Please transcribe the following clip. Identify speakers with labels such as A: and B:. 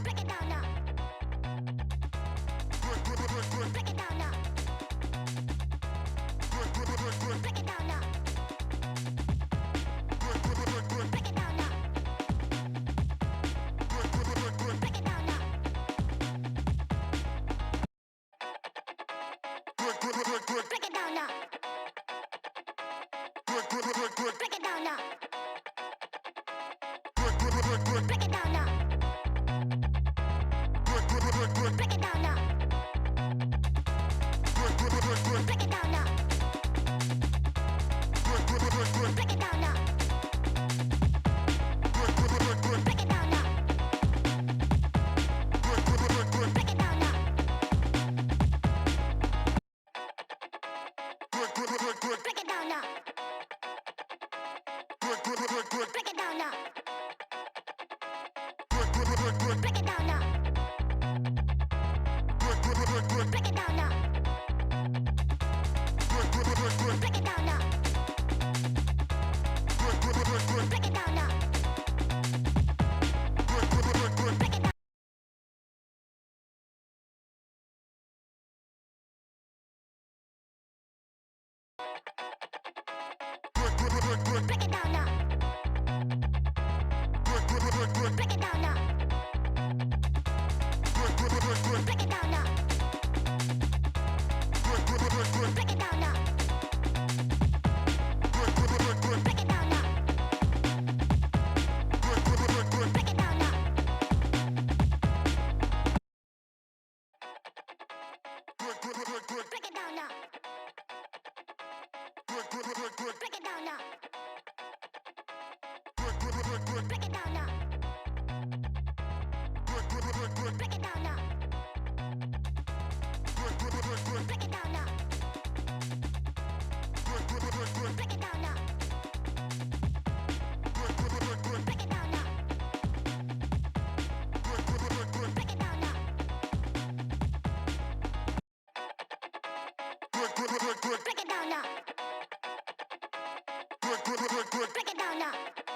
A: Break it down now. Break it down now. Break it down now. Break it down now. Break it down now. Break it down now. Break it down now. Break it down now. Break it down now. Break it down now. Break it down now. Break it down now. Break it down now. Break it down now. Break it down now. Break it down now. Break it down now. Break it down now. Break it down now. Break it down. Break it down now. Break it down now. Break it down now. Break it down now. Break it down now. Break it down now. Break it down now. Break it down now. Break it down now. Break it down now. Break it down now. Break it down now. Break it down now. Break it down now. Break it down now. Break it down now.